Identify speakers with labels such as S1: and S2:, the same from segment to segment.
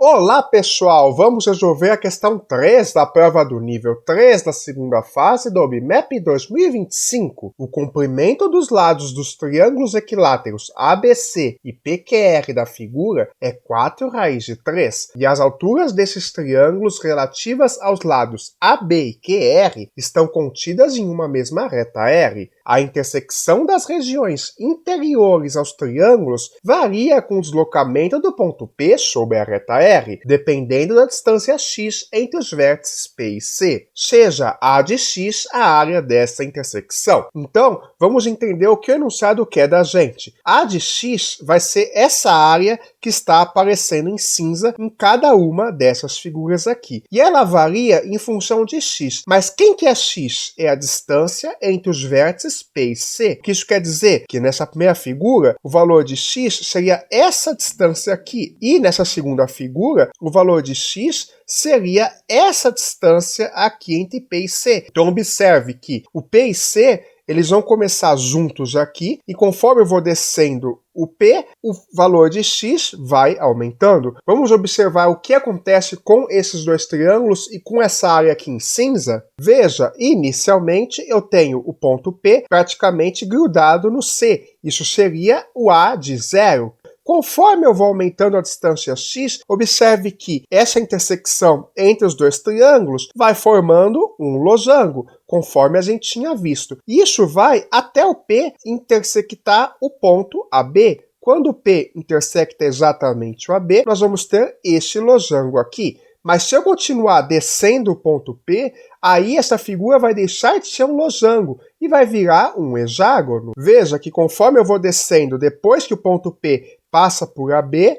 S1: Olá pessoal, vamos resolver a questão 3 da prova do nível 3 da segunda fase do OBMAP 2025. O comprimento dos lados dos triângulos equiláteros ABC e PQR da figura é 4 raiz de 3, e as alturas desses triângulos relativas aos lados AB e QR estão contidas em uma mesma reta R. A intersecção das regiões interiores aos triângulos varia com o deslocamento do ponto P sobre a reta R, dependendo da distância x entre os vértices P e C. Seja A de x a área dessa intersecção. Então, vamos entender o que o enunciado quer da gente. A de x vai ser essa área que está aparecendo em cinza em cada uma dessas figuras aqui. E ela varia em função de x. Mas quem que é x? É a distância entre os vértices P e C. O que isso quer dizer? Que nessa primeira figura, o valor de x seria essa distância aqui. E nessa segunda figura, o valor de x seria essa distância aqui entre P e C. Então observe que o P e C eles vão começar juntos aqui, e conforme eu vou descendo o P, o valor de x vai aumentando. Vamos observar o que acontece com esses dois triângulos e com essa área aqui em cinza? Veja, inicialmente eu tenho o ponto P praticamente grudado no C. Isso seria o A de 0. Conforme eu vou aumentando a distância x, observe que essa intersecção entre os dois triângulos vai formando um losango, conforme a gente tinha visto. Isso vai até o P intersectar o ponto AB. Quando o P intersecta exatamente o AB, nós vamos ter este losango aqui. Mas se eu continuar descendo o ponto P, aí essa figura vai deixar de ser um losango e vai virar um hexágono. Veja que conforme eu vou descendo, depois que o ponto P passa por AB,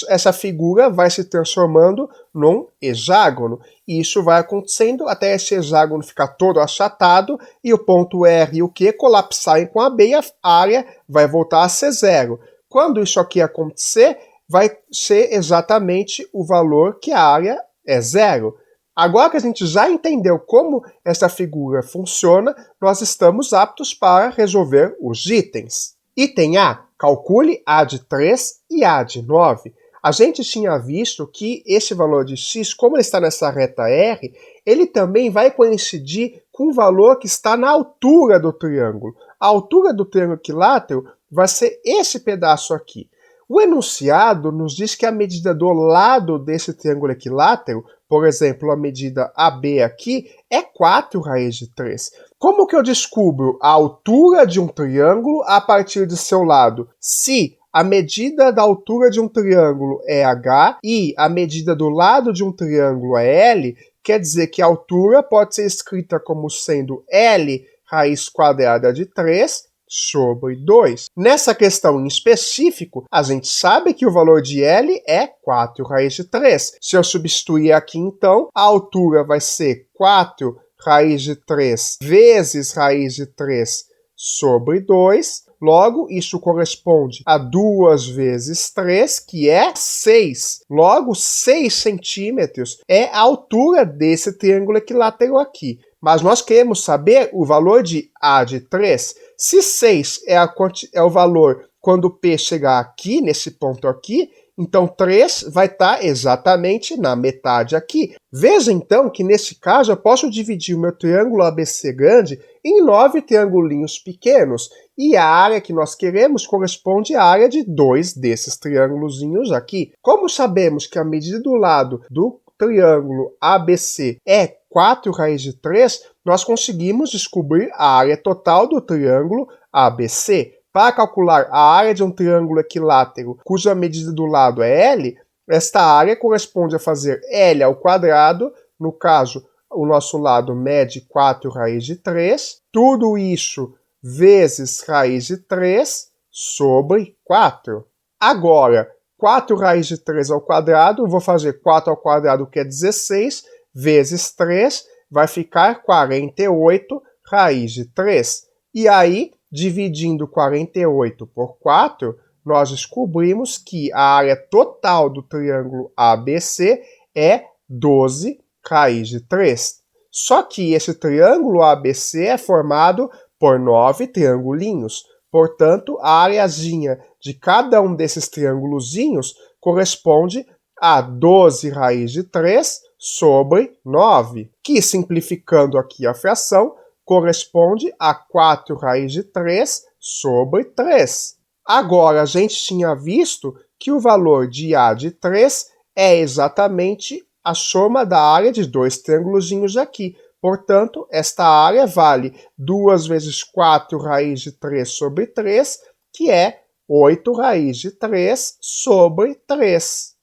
S1: essa figura vai se transformando num hexágono. E isso vai acontecendo até esse hexágono ficar todo achatado e o ponto R e o Q colapsarem com AB e a área vai voltar a ser 0. Quando isso aqui acontecer, vai ser exatamente o valor que a área é 0. Agora que a gente já entendeu como essa figura funciona, nós estamos aptos para resolver os itens. Item A. Calcule A de 3 e A de 9. A gente tinha visto que esse valor de x, como ele está nessa reta R, ele também vai coincidir com o valor que está na altura do triângulo. A altura do triângulo equilátero vai ser esse pedaço aqui. O enunciado nos diz que a medida do lado desse triângulo equilátero, por exemplo, a medida AB aqui, é 4 raiz de 3. Como que eu descubro a altura de um triângulo a partir de seu lado? Se a medida da altura de um triângulo é h e a medida do lado de um triângulo é L, quer dizer que a altura pode ser escrita como sendo L raiz quadrada de 3 sobre 2. Nessa questão em específico, a gente sabe que o valor de L é 4 raiz de 3. Se eu substituir aqui, então, a altura vai ser 4 raiz de 3 vezes raiz de 3 sobre 2. Logo, isso corresponde a 2 vezes 3, que é 6. Logo, 6 centímetros é a altura desse triângulo equilátero aqui. Mas nós queremos saber o valor de A de 3. Se 6 é o valor quando P chegar aqui, nesse ponto aqui, então 3 vai estar exatamente na metade aqui. Veja então que nesse caso eu posso dividir o meu triângulo ABC grande em 9 triangulinhos pequenos. E a área que nós queremos corresponde à área de 2 desses triângulozinhos aqui. Como sabemos que a medida do lado do triângulo ABC é 4 raiz de 3, nós conseguimos descobrir a área total do triângulo ABC. Para calcular a área de um triângulo equilátero cuja medida do lado é L, esta área corresponde a fazer L ao quadrado, no caso, o nosso lado mede 4 raiz de 3, tudo isso vezes raiz de 3 sobre 4. Agora, 4 raiz de 3 ao quadrado, eu vou fazer 4 ao quadrado, que é 16, vezes 3, vai ficar 48 raiz de 3. E aí, dividindo 48 por 4, nós descobrimos que a área total do triângulo ABC é 12 raiz de 3. Só que esse triângulo ABC é formado por 9 triangulinhos. Portanto, a areazinha de cada um desses triângulozinhos corresponde a 12 raiz de 3 sobre 9, que, simplificando aqui a fração, corresponde a 4 raiz de 3 sobre 3. Agora, a gente tinha visto que o valor de A de 3 é exatamente a soma da área de dois triângulozinhos aqui. Portanto, esta área vale 2 vezes 4 raiz de 3 sobre 3, que é 8 raiz de 3 sobre 3.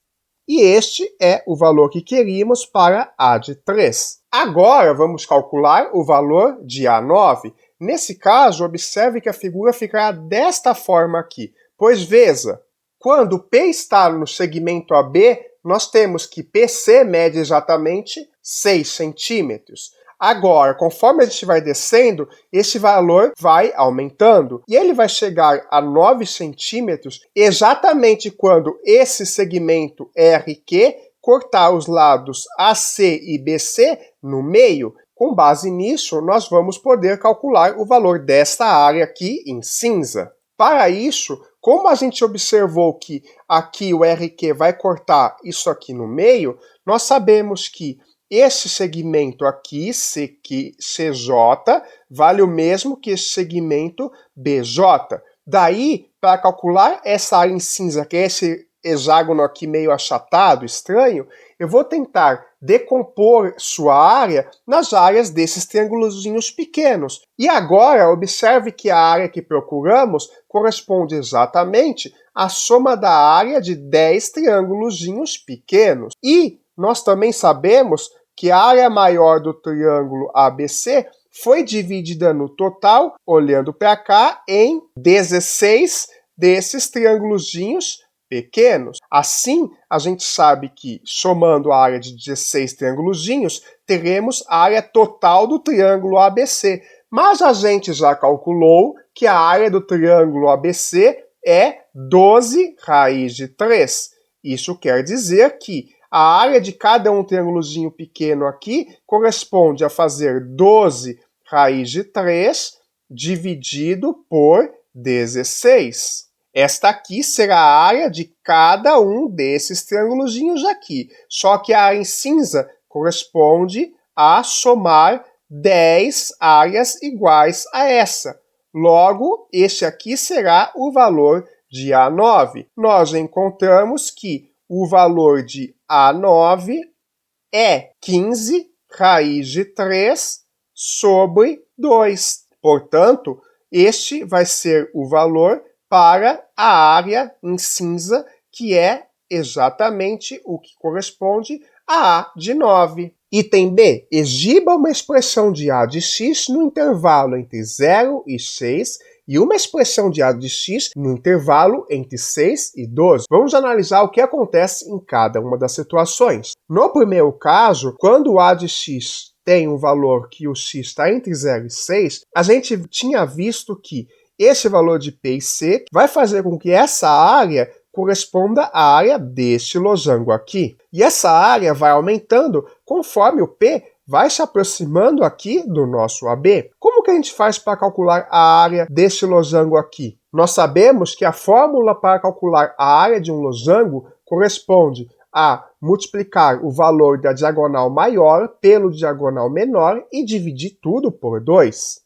S1: E este é o valor que queríamos para A de 3. Agora vamos calcular o valor de A9. Nesse caso, observe que a figura ficará desta forma aqui. Pois veja, quando P está no segmento AB, nós temos que PC mede exatamente 6 centímetros. Agora, conforme a gente vai descendo, esse valor vai aumentando e ele vai chegar a 9 centímetros exatamente quando esse segmento RQ cortar os lados AC e BC no meio. Com base nisso, nós vamos poder calcular o valor desta área aqui em cinza. Para isso, como a gente observou que aqui o RQ vai cortar isso aqui no meio, nós sabemos que esse segmento aqui, CJ, vale o mesmo que esse segmento BJ. Daí, para calcular essa área em cinza, que é esse hexágono aqui meio achatado, estranho, eu vou tentar decompor sua área nas áreas desses triângulozinhos pequenos. E agora, observe que a área que procuramos corresponde exatamente à soma da área de 10 triângulozinhos pequenos. E nós também sabemos que a área maior do triângulo ABC foi dividida no total, olhando para cá, em 16 desses triângulozinhos pequenos. Assim, a gente sabe que, somando a área de 16 triângulozinhos, teremos a área total do triângulo ABC. Mas a gente já calculou que a área do triângulo ABC é 12 raiz de 3. Isso quer dizer que a área de cada um triângulozinho pequeno aqui corresponde a fazer 12 raiz de 3 dividido por 16. Esta aqui será a área de cada um desses triângulozinhos aqui. Só que a área em cinza corresponde a somar 10 áreas iguais a essa. Logo, este aqui será o valor de A9. Nós encontramos que o valor de A9 é 15 raiz de 3 sobre 2. Portanto, este vai ser o valor para a área em cinza, que é exatamente o que corresponde a A de 9. Item B. Exiba uma expressão de A de x no intervalo entre 0 e 6 e uma expressão de A de x no intervalo entre 6 e 12. Vamos analisar o que acontece em cada uma das situações. No primeiro caso, quando o A de x tem um valor que o x está entre 0 e 6, a gente tinha visto que esse valor de P e C vai fazer com que essa área corresponda à área deste losango aqui. E essa área vai aumentando conforme o P vai se aproximando aqui do nosso AB. Como que a gente faz para calcular a área deste losango aqui? Nós sabemos que a fórmula para calcular a área de um losango corresponde a multiplicar o valor da diagonal maior pelo diagonal menor e dividir tudo por 2.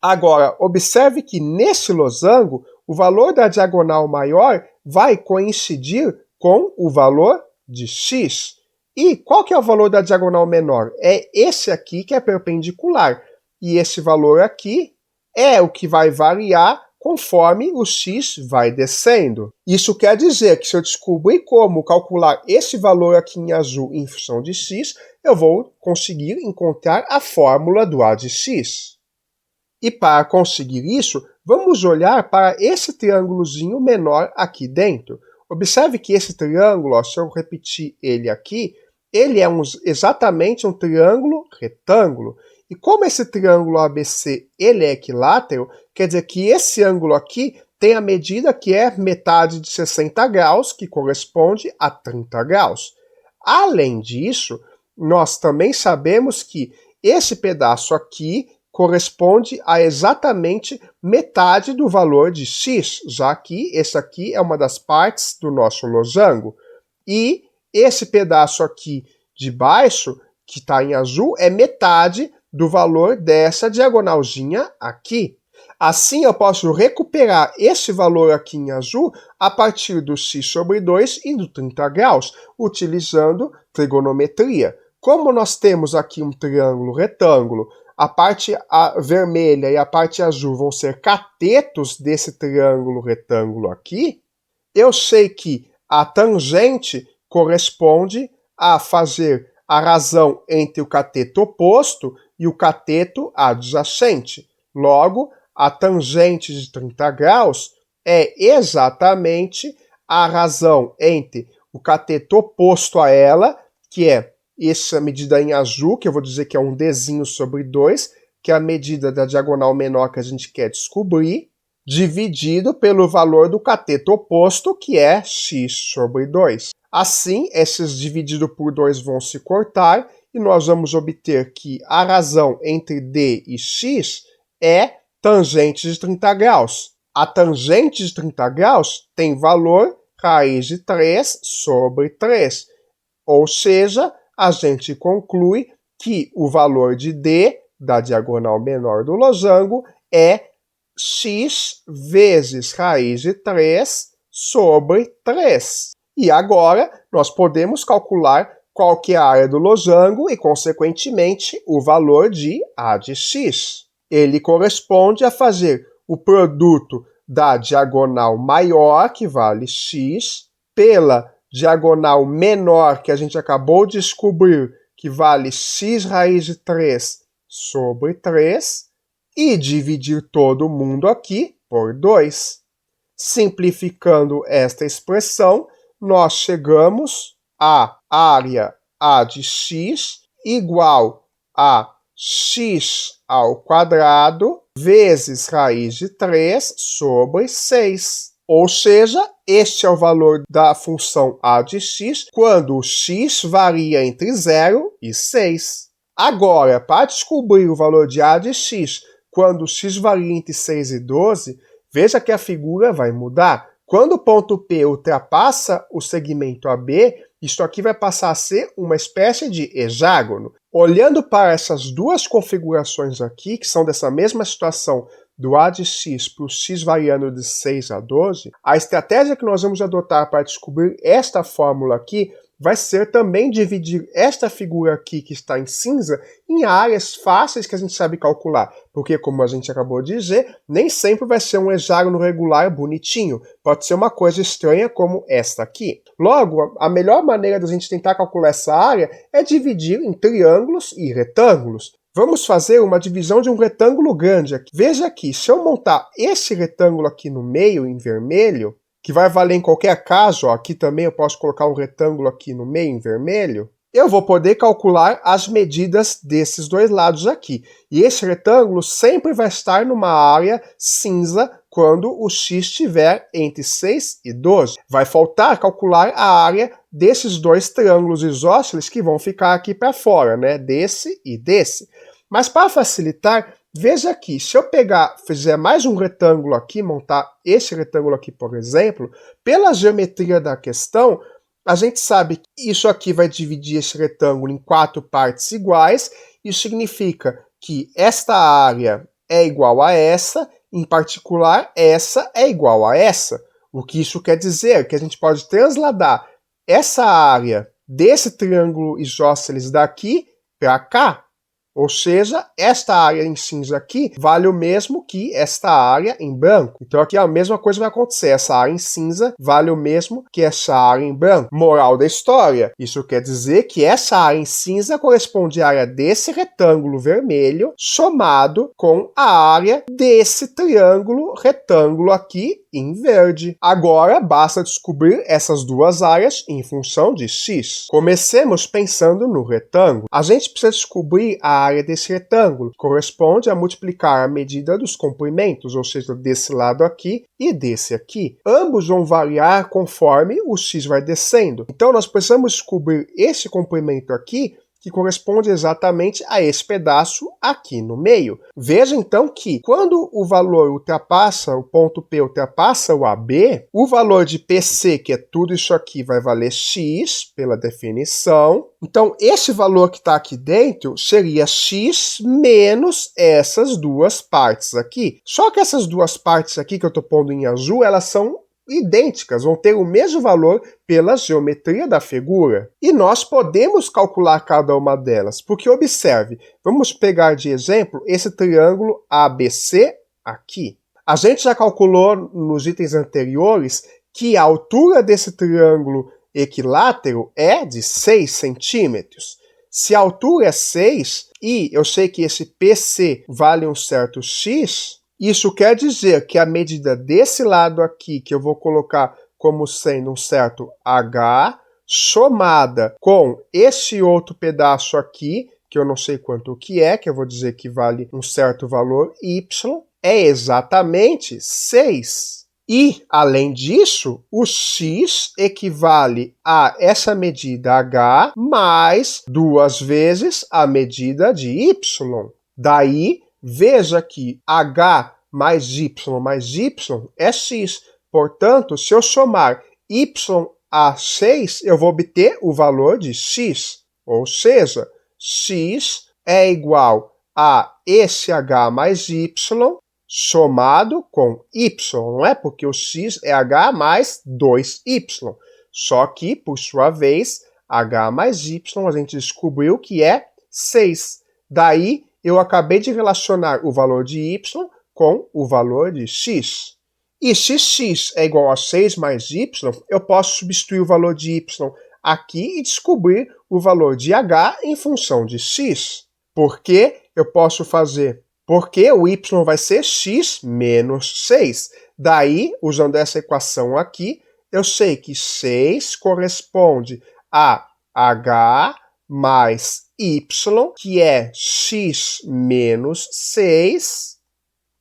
S1: Agora, observe que neste losango, o valor da diagonal maior vai coincidir com o valor de x. E qual que é o valor da diagonal menor? É esse aqui que é perpendicular. E esse valor aqui é o que vai variar conforme o x vai descendo. Isso quer dizer que se eu descobrir como calcular esse valor aqui em azul em função de x, eu vou conseguir encontrar a fórmula do A de x. E para conseguir isso, vamos olhar para esse triângulozinho menor aqui dentro. Observe que esse triângulo, se eu repetir ele aqui, ele é exatamente um triângulo retângulo. E como esse triângulo ABC ele é equilátero, quer dizer que esse ângulo aqui tem a medida que é metade de 60 graus, que corresponde a 30 graus. Além disso, nós também sabemos que esse pedaço aqui corresponde a exatamente metade do valor de x, já que esse aqui é uma das partes do nosso losango. E esse pedaço aqui de baixo, que está em azul, é metade do valor dessa diagonalzinha aqui. Assim, eu posso recuperar esse valor aqui em azul a partir do x sobre 2 e do 30 graus, utilizando trigonometria. Como nós temos aqui um triângulo retângulo, a parte vermelha e a parte azul vão ser catetos desse triângulo retângulo aqui, eu sei que a tangente corresponde a fazer a razão entre o cateto oposto e o cateto adjacente. Logo, a tangente de 30 graus é exatamente a razão entre o cateto oposto a ela, que é essa medida em azul, que eu vou dizer que é um Dzinho sobre 2, que é a medida da diagonal menor que a gente quer descobrir, dividido pelo valor do cateto oposto, que é x sobre 2. Assim, esses dividido por 2 vão se cortar e nós vamos obter que a razão entre d e x é tangente de 30 graus. A tangente de 30 graus tem valor raiz de 3 sobre 3. Ou seja, a gente conclui que o valor de d, da diagonal menor do losango, é x vezes raiz de 3 sobre 3. E agora, nós podemos calcular qual que é a área do losango e, consequentemente, o valor de a de x. Ele corresponde a fazer o produto da diagonal maior, que vale x, pela diagonal menor, que a gente acabou de descobrir, que vale x raiz de 3 sobre 3, e dividir todo mundo aqui por 2. Simplificando esta expressão, nós chegamos à área A de x igual a x ao quadrado vezes raiz de 3 sobre 6. Ou seja, este é o valor da função a de x quando o x varia entre 0 e 6. Agora, para descobrir o valor de a de x quando o x varia entre 6 e 12, veja que a figura vai mudar. Quando o ponto P ultrapassa o segmento AB, isto aqui vai passar a ser uma espécie de hexágono. Olhando para essas duas configurações aqui, que são dessa mesma situação do a de x para o x variando de 6 a 12, a estratégia que nós vamos adotar para descobrir esta fórmula aqui vai ser também dividir esta figura aqui, que está em cinza, em áreas fáceis que a gente sabe calcular. Porque, como a gente acabou de dizer, nem sempre vai ser um hexágono regular bonitinho. Pode ser uma coisa estranha como esta aqui. Logo, a melhor maneira da gente tentar calcular essa área é dividir em triângulos e retângulos. Vamos fazer uma divisão de um retângulo grande aqui. Veja aqui, se eu montar esse retângulo aqui no meio, em vermelho, que vai valer em qualquer caso, ó, aqui também eu posso colocar um retângulo aqui no meio em vermelho, eu vou poder calcular as medidas desses dois lados aqui. E esse retângulo sempre vai estar numa área cinza quando o x estiver entre 6 e 12. Vai faltar calcular a área desses dois triângulos isósceles que vão ficar aqui para fora, né? Desse e desse. Mas para facilitar, veja aqui, se eu fizer mais um retângulo aqui, montar esse retângulo aqui, por exemplo, pela geometria da questão, a gente sabe que isso aqui vai dividir esse retângulo em 4 partes iguais. Isso significa que esta área é igual a essa, em particular, essa é igual a essa. O que isso quer dizer? Que a gente pode transladar essa área desse triângulo isósceles daqui para cá. Ou seja, esta área em cinza aqui vale o mesmo que esta área em branco. Então aqui a mesma coisa vai acontecer. Essa área em cinza vale o mesmo que essa área em branco. Moral da história. Isso quer dizer que essa área em cinza corresponde à área desse retângulo vermelho somado com a área desse triângulo retângulo aqui em verde. Agora basta descobrir essas duas áreas em função de x. Comecemos pensando no retângulo. A gente precisa descobrir a área desse retângulo, que corresponde a multiplicar a medida dos comprimentos, ou seja, desse lado aqui e desse aqui. Ambos vão variar conforme o x vai descendo. Então nós precisamos descobrir esse comprimento aqui que corresponde exatamente a esse pedaço aqui no meio. Veja então que quando o valor ultrapassa, o ponto P ultrapassa o AB, o valor de PC, que é tudo isso aqui, vai valer x pela definição. Então esse valor que está aqui dentro seria x menos essas duas partes aqui. Só que essas duas partes aqui que eu estou pondo em azul, elas são idênticas, vão ter o mesmo valor pela geometria da figura. E nós podemos calcular cada uma delas, porque observe, vamos pegar de exemplo esse triângulo ABC aqui. A gente já calculou nos itens anteriores que a altura desse triângulo equilátero é de 6 centímetros. Se a altura é 6 e eu sei que esse PC vale um certo x, isso quer dizer que a medida desse lado aqui, que eu vou colocar como sendo um certo h, somada com esse outro pedaço aqui, que eu não sei quanto que é, que eu vou dizer que vale um certo valor y, é exatamente 6. E, além disso, o x equivale a essa medida h mais 2 vezes a medida de y. Daí, veja que h mais y é x. Portanto, se eu somar y a 6, eu vou obter o valor de x. Ou seja, x é igual a esse h mais y somado com y, não é? Porque o x é h mais 2y. Só que, por sua vez, h mais y a gente descobriu que é 6. Daí, eu acabei de relacionar o valor de y com o valor de x. E se x é igual a 6 mais y, eu posso substituir o valor de y aqui e descobrir o valor de h em função de x. Por que eu posso fazer? Porque o y vai ser x menos 6. Daí, usando essa equação aqui, eu sei que 6 corresponde a h mais y, que é x menos 6,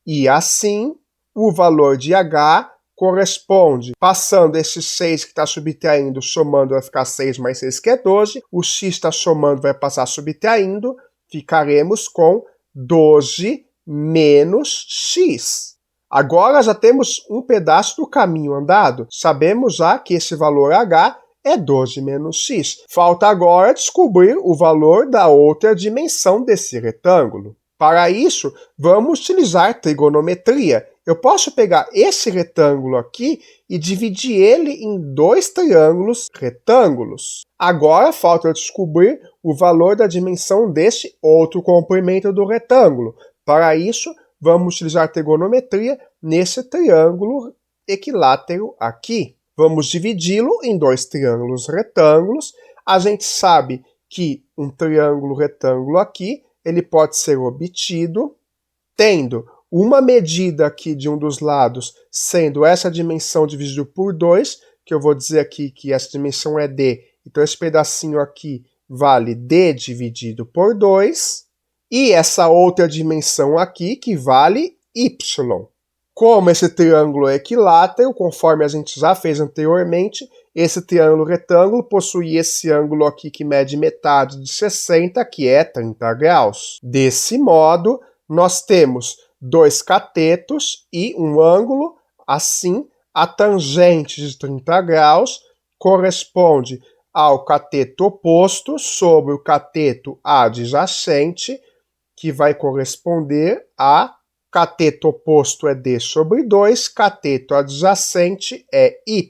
S1: e assim o valor de h corresponde, passando esse 6 que está subtraindo, somando vai ficar 6 mais 6, que é 12, o x está somando, vai passar subtraindo, ficaremos com 12 menos x. Agora já temos um pedaço do caminho andado, sabemos já que esse valor h é 12 menos x. Falta agora descobrir o valor da outra dimensão desse retângulo. Para isso, vamos utilizar trigonometria. Eu posso pegar esse retângulo aqui e dividir ele em dois triângulos retângulos. Agora falta descobrir o valor da dimensão desse outro comprimento do retângulo. Para isso, vamos utilizar trigonometria nesse triângulo equilátero aqui. Vamos dividi-lo em dois triângulos retângulos. A gente sabe que um triângulo retângulo aqui, ele pode ser obtido tendo uma medida aqui de um dos lados sendo essa dimensão dividido por 2, que eu vou dizer aqui que essa dimensão é d, então esse pedacinho aqui vale d dividido por 2, e essa outra dimensão aqui que vale y. Como esse triângulo é equilátero, conforme a gente já fez anteriormente, esse triângulo retângulo possui esse ângulo aqui que mede metade de 60, que é 30 graus. Desse modo, nós temos dois catetos e um ângulo, assim, a tangente de 30 graus corresponde ao cateto oposto sobre o cateto adjacente, que vai corresponder a cateto oposto é d sobre 2, cateto adjacente é y.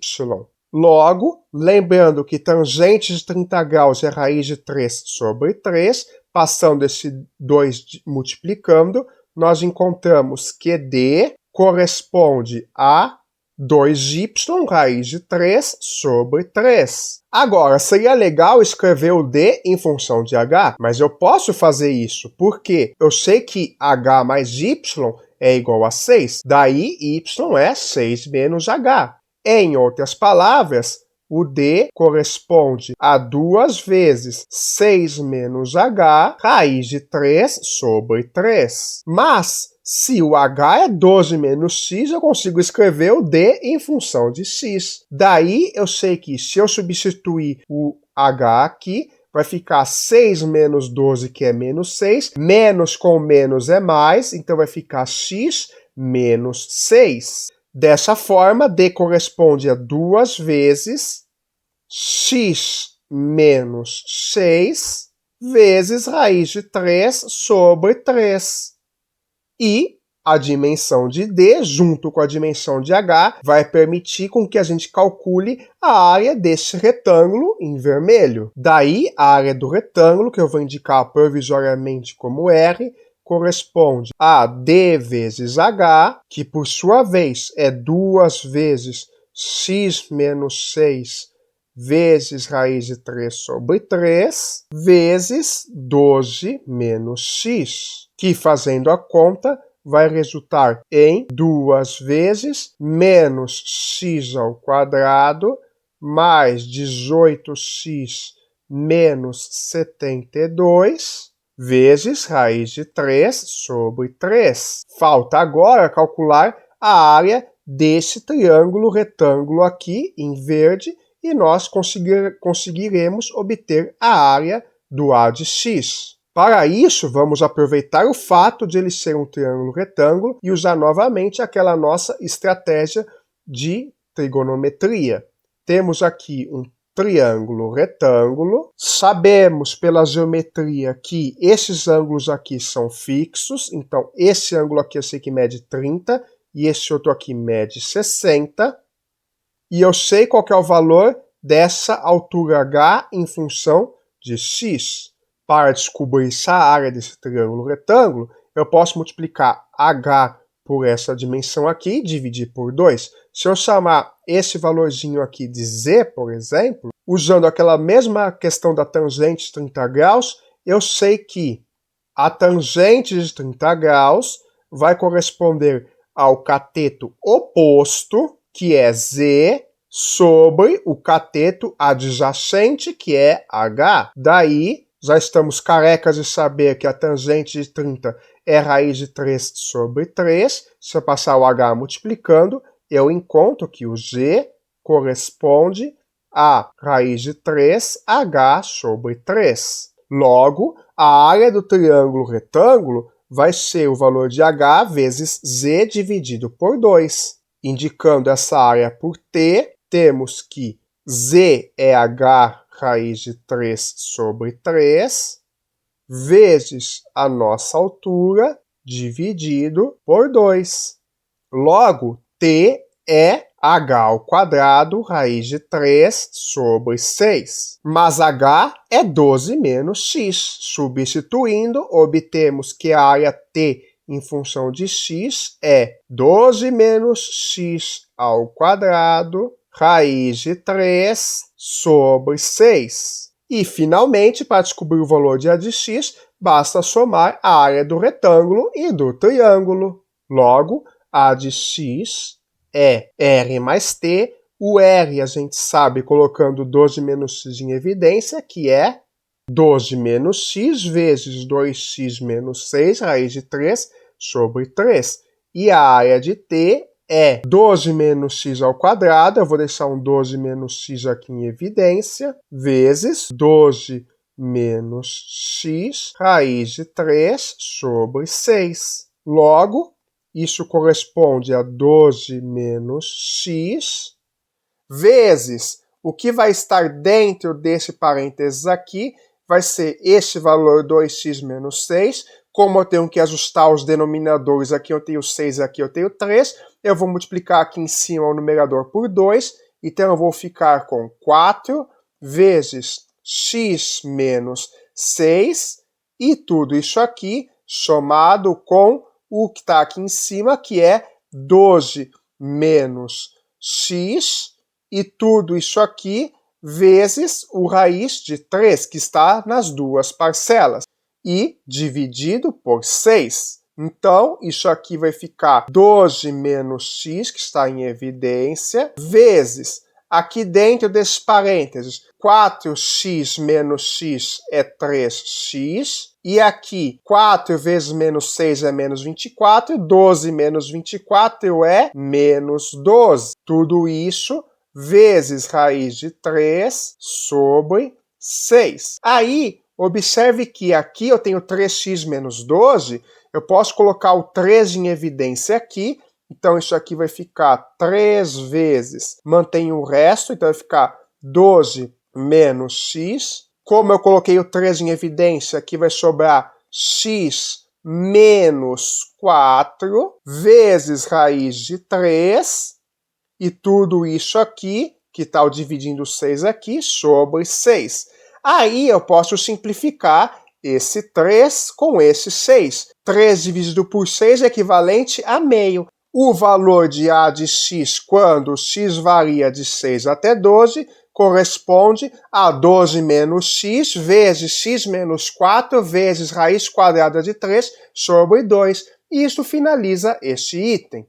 S1: Logo, lembrando que tangente de 30 graus é raiz de 3 sobre 3, passando esse 2 multiplicando, nós encontramos que d corresponde a 2y raiz de 3 sobre 3. Agora, seria legal escrever o d em função de h, mas eu posso fazer isso, porque eu sei que h mais y é igual a 6, daí y é 6 menos h. Em outras palavras, o d corresponde a 2 vezes 6 menos h, raiz de 3 sobre 3. Mas, se o h é 12 menos x, eu consigo escrever o d em função de x. Daí, eu sei que se eu substituir o h aqui, vai ficar 6 menos 12, que é menos 6. Menos com menos é mais, então vai ficar x menos 6. Dessa forma, D corresponde a 2 vezes x menos 6 vezes raiz de 3 sobre 3. E a dimensão de D, junto com a dimensão de H, vai permitir com que a gente calcule a área deste retângulo em vermelho. Daí, a área do retângulo, que eu vou indicar provisoriamente como R, corresponde a D vezes H, que por sua vez é 2 vezes x menos 6 vezes raiz de 3 sobre 3, vezes 12 menos x, que fazendo a conta vai resultar em 2 vezes menos x ao quadrado mais 18x menos 72 vezes raiz de 3 sobre 3. Falta agora calcular a área desse triângulo retângulo aqui em verde e nós conseguiremos obter a área do A de x. Para isso, vamos aproveitar o fato de ele ser um triângulo retângulo e usar novamente aquela nossa estratégia de trigonometria. Temos aqui um triângulo retângulo. Sabemos pela geometria que esses ângulos aqui são fixos, então esse ângulo aqui eu sei que mede 30 e esse outro aqui mede 60. E eu sei qual que é o valor dessa altura H em função de x. Para descobrir essa área desse triângulo retângulo, eu posso multiplicar H por essa dimensão aqui e dividir por 2. Se eu chamar esse valorzinho aqui de Z, por exemplo, usando aquela mesma questão da tangente de 30 graus, eu sei que a tangente de 30 graus vai corresponder ao cateto oposto, que é Z, sobre o cateto adjacente, que é H. Daí, já estamos carecas de saber que a tangente de 30 é raiz de 3 sobre 3. Se eu passar o H multiplicando, eu encontro que o Z corresponde a raiz de 3H sobre 3. Logo, a área do triângulo retângulo vai ser o valor de H vezes Z dividido por 2. Indicando essa área por T, temos que Z é H raiz de 3 sobre 3, vezes a nossa altura, dividido por 2. Logo, T é H ao quadrado, raiz de 3 sobre 6. Mas H é 12 menos x. Substituindo, obtemos que a área T em função de x é 12 menos x ao quadrado, raiz de 3 sobre 6. E, finalmente, para descobrir o valor de A de x, basta somar a área do retângulo e do triângulo. Logo, A de x é R mais T. O R a gente sabe colocando 12 menos x em evidência, que é 12 menos x vezes 2x menos 6, raiz de 3, sobre 3. E a área de T é 12 menos x ao quadrado, eu vou deixar um 12 menos x aqui em evidência, vezes 12 menos x, raiz de 3, sobre 6. Logo, isso corresponde a 12 menos x, vezes o que vai estar dentro desse parênteses aqui, vai ser este valor 2x menos 6. Como eu tenho que ajustar os denominadores, aqui eu tenho 6 e aqui eu tenho 3, eu vou multiplicar aqui em cima o numerador por 2, então eu vou ficar com 4 vezes x menos 6, e tudo isso aqui somado com o que está aqui em cima, que é 12 menos x, e tudo isso aqui vezes o raiz de 3, que está nas duas parcelas, e dividido por 6. Então, isso aqui vai ficar 12 menos x, que está em evidência, vezes, aqui dentro desses parênteses, 4x menos x é 3x, e aqui 4 vezes menos 6 é menos 24, 12 menos 24 é menos 12. Tudo isso vezes raiz de 3 sobre 6. Aí, observe que aqui eu tenho 3x menos 12, eu posso colocar o 3 em evidência aqui, então isso aqui vai ficar 3 vezes, mantenho o resto, então vai ficar 12 menos x. Como eu coloquei o 3 em evidência, aqui vai sobrar x menos 4 vezes raiz de 3, e tudo isso aqui, que está o dividindo 6 aqui, sobre 6. Aí eu posso simplificar esse 3 com esse 6. 3 dividido por 6 é equivalente a meio. O valor de A de x, quando x varia de 6 até 12, corresponde a 12 menos x vezes x menos 4 vezes raiz quadrada de 3 sobre 2. E isso finaliza este item.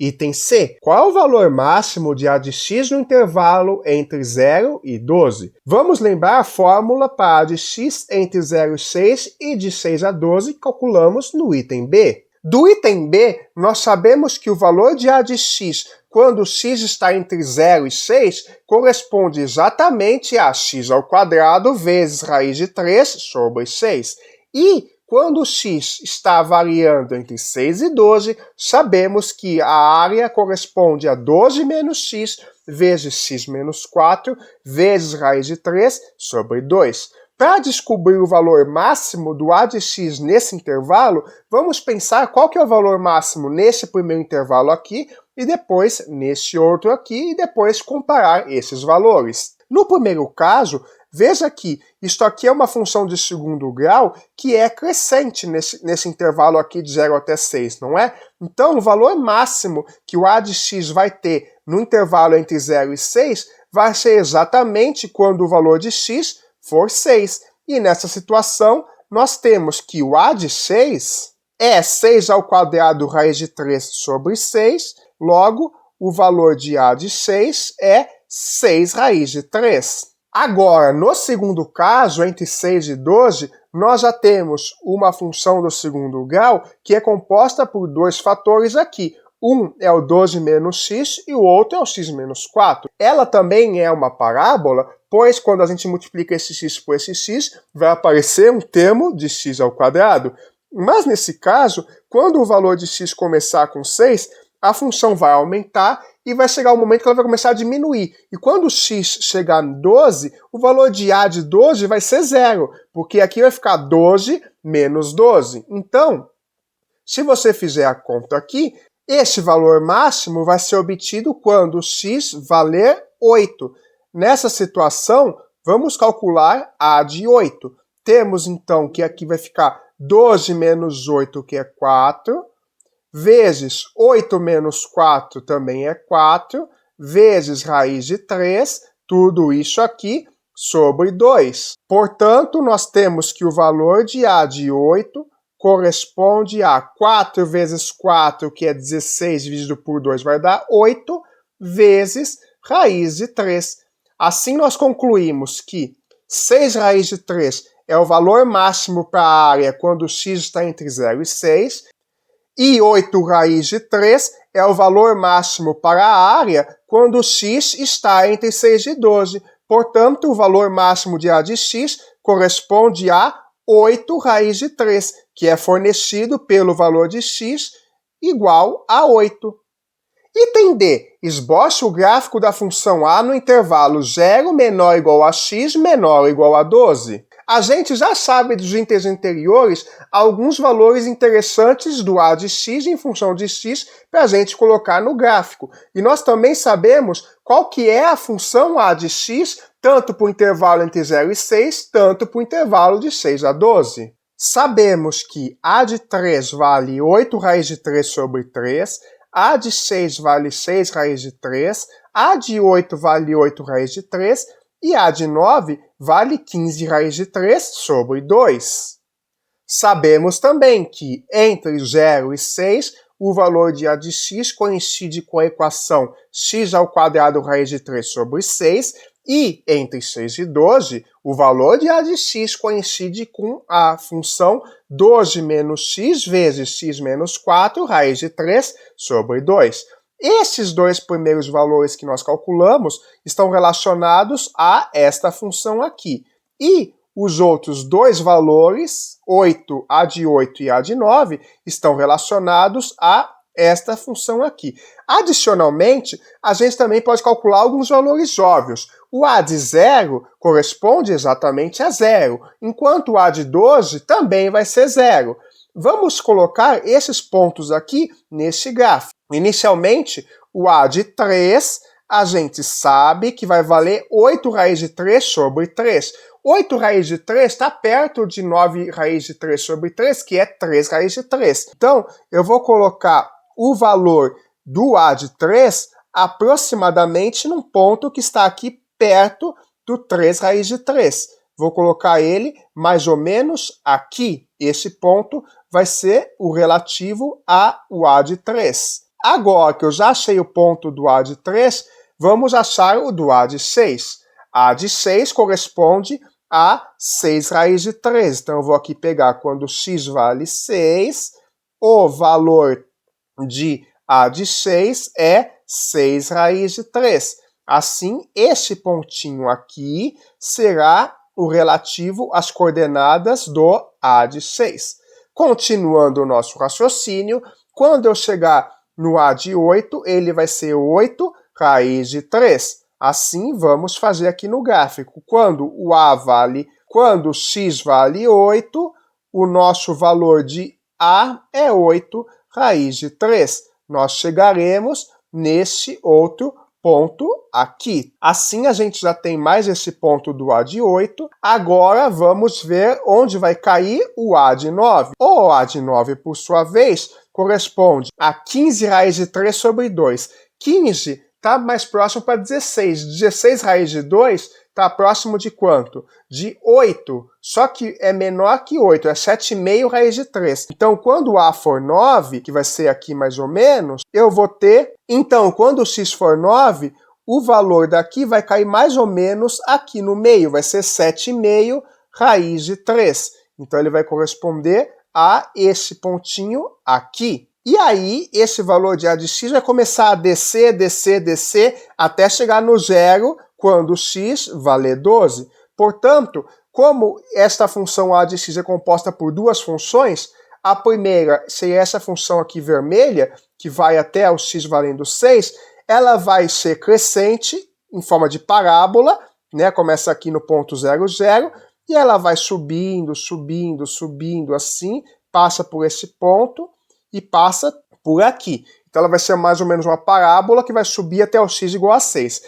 S1: Item C. Qual é o valor máximo de A de x no intervalo entre 0 e 12? Vamos lembrar a fórmula para A de x entre 0 e 6 e de 6 a 12 que calculamos no item B. Do item B, nós sabemos que o valor de A de x, quando x está entre 0 e 6, corresponde exatamente a x ao quadrado vezes raiz de 3 sobre 6. E quando x está variando entre 6 e 12, sabemos que a área corresponde a 12 menos x vezes x menos 4 vezes raiz de 3 sobre 2. Para descobrir o valor máximo do A de x nesse intervalo, vamos pensar qual que é o valor máximo nesse primeiro intervalo aqui e depois nesse outro aqui e depois comparar esses valores. No primeiro caso, veja que isto aqui é uma função de segundo grau que é crescente nesse intervalo aqui de 0 até 6, não é? Então, o valor máximo que o A de x vai ter no intervalo entre 0 e 6 vai ser exatamente quando o valor de x for 6. E nessa situação, nós temos que o A de 6 é 6 ao quadrado raiz de 3 sobre 6, logo, o valor de A de 6 é 6 raiz de 3. Agora, no segundo caso, entre 6 e 12, nós já temos uma função do segundo grau que é composta por dois fatores aqui. Um é o 12 menos x e o outro é o x menos 4. Ela também é uma parábola, pois quando a gente multiplica esse x por esse x, vai aparecer um termo de x ao quadrado. Mas nesse caso, quando o valor de x começar com 6, a função vai aumentar e vai chegar um momento que ela vai começar a diminuir. E quando o x chegar em 12, o valor de A de 12 vai ser 0, porque aqui vai ficar 12 menos 12. Então, se você fizer a conta aqui, esse valor máximo vai ser obtido quando o x valer 8. Nessa situação, vamos calcular A de 8. Temos então que aqui vai ficar 12 menos 8, que é 4, vezes 8 menos 4 também é 4, vezes raiz de 3, tudo isso aqui sobre 2. Portanto, nós temos que o valor de A de 8 corresponde a 4 vezes 4, que é 16, dividido por 2, vai dar 8, vezes raiz de 3. Assim, nós concluímos que 6 raiz de 3 é o valor máximo para a área quando o x está entre 0 e 6, e 8 raiz de 3 é o valor máximo para a área quando o x está entre 6 e 12. Portanto, o valor máximo de A de x corresponde a 8 raiz de 3, que é fornecido pelo valor de x igual a 8. Item D. Esboce o gráfico da função A no intervalo 0 menor ou igual a x menor ou igual a 12. A gente já sabe dos itens anteriores alguns valores interessantes do A de x em função de x para a gente colocar no gráfico. E nós também sabemos qual que é a função A de x, tanto para o intervalo entre 0 e 6, tanto para o intervalo de 6 a 12. Sabemos que A de 3 vale 8 raiz de 3 sobre 3, A de 6 vale 6 raiz de 3, A de 8 vale 8 raiz de 3, e A de 9 vale 15 raiz de 3 sobre 2. Sabemos também que entre 0 e 6, o valor de A de x coincide com a equação x ao quadrado raiz de 3 sobre 6, e entre 6 e 12, o valor de A de x coincide com a função 12 menos x vezes x menos 4 raiz de 3 sobre 2. Esses dois primeiros valores que nós calculamos estão relacionados a esta função aqui. E os outros dois valores, 8, a de 8 e a de 9, estão relacionados a esta função aqui. Adicionalmente, a gente também pode calcular alguns valores óbvios. O a de 0 corresponde exatamente a 0, enquanto o a de 12 também vai ser 0. Vamos colocar esses pontos aqui neste gráfico. Inicialmente, o a de 3, a gente sabe que vai valer 8 raiz de 3 sobre 3. 8 raiz de 3 está perto de 9 raiz de 3 sobre 3, que é 3 raiz de 3. Então, eu vou colocar o valor do a de 3 aproximadamente num ponto que está aqui perto do 3 raiz de 3. Vou colocar ele mais ou menos aqui. Esse ponto vai ser o relativo ao a de 3. Agora que eu já achei o ponto do a de 3, vamos achar o do a de 6. A de 6 corresponde a 6 raiz de 3. Então, eu vou aqui pegar quando x vale 6, o valor de a de 6 é 6 raiz de 3. Assim, este pontinho aqui será o relativo às coordenadas do a de 6. Continuando o nosso raciocínio, quando eu chegar no a de 8, ele vai ser 8 raiz de 3. Assim, vamos fazer aqui no gráfico. Quando o x vale 8, o nosso valor de a é 8 raiz de 3. Nós chegaremos neste outro ponto aqui. Assim, a gente já tem mais esse ponto do a de 8. Agora, vamos ver onde vai cair o a de 9. O a de 9, por sua vez, corresponde a 15 raiz de 3 sobre 2. 15 está mais próximo para 16. 16 raiz de 2 está próximo de quanto? De 8. Só que é menor que 8, é 7,5 raiz de 3. Então, quando a for 9, que vai ser aqui mais ou menos, eu vou ter... Então, quando o x for 9, o valor daqui vai cair mais ou menos aqui no meio. Vai ser 7,5 raiz de 3. Então, ele vai corresponder a esse pontinho aqui. E aí, esse valor de a de x vai começar a descer, descer, descer, até chegar no zero, quando x valer 12. Portanto, como esta função a de x é composta por duas funções, a primeira seria essa função aqui vermelha, que vai até o x valendo 6, ela vai ser crescente, em forma de parábola, né? Começa aqui no ponto 0, 0, e ela vai subindo, subindo, subindo assim, passa por esse ponto, e passa por aqui. Então ela vai ser mais ou menos uma parábola que vai subir até o x igual a 6.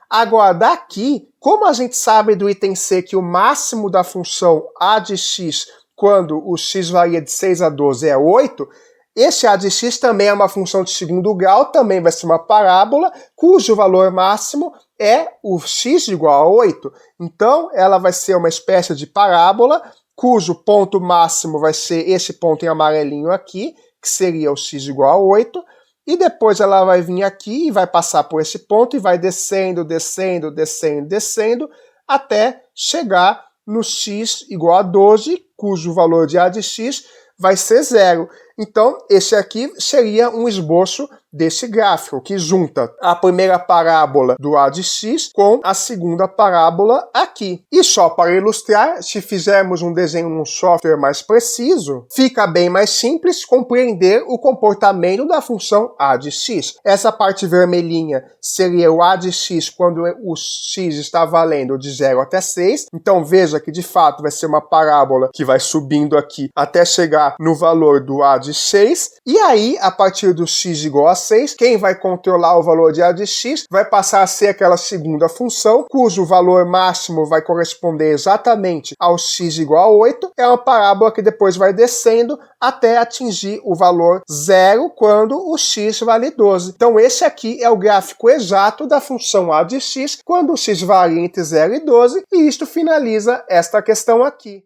S1: Agora, daqui, como a gente sabe do item C que o máximo da função a de x, quando o x varia de 6 a 12, é 8, esse a de x também é uma função de segundo grau, também vai ser uma parábola, cujo valor máximo é o x igual a 8. Então, ela vai ser uma espécie de parábola, cujo ponto máximo vai ser esse ponto em amarelinho aqui, que seria o x igual a 8, e depois ela vai vir aqui e vai passar por esse ponto e vai descendo, descendo, descendo, descendo, até chegar no x igual a 12, cujo valor de a de x vai ser 0. Então, esse aqui seria um esboço desse gráfico, que junta a primeira parábola do a de x com a segunda parábola aqui. E só para ilustrar, se fizermos um desenho num software mais preciso, fica bem mais simples compreender o comportamento da função a de x. Essa parte vermelhinha seria o a de x quando o x está valendo de 0 até 6. Então veja que de fato vai ser uma parábola que vai subindo aqui até chegar no valor do a de 6. E aí, a partir do x igual a 6, quem vai controlar o valor de a de x vai passar a ser aquela segunda função, cujo valor máximo vai corresponder exatamente ao x igual a 8. É uma parábola que depois vai descendo até atingir o valor 0 quando o x vale 12. Então esse aqui é o gráfico exato da função a de x quando o x varia entre 0 e 12, e isto finaliza esta questão aqui.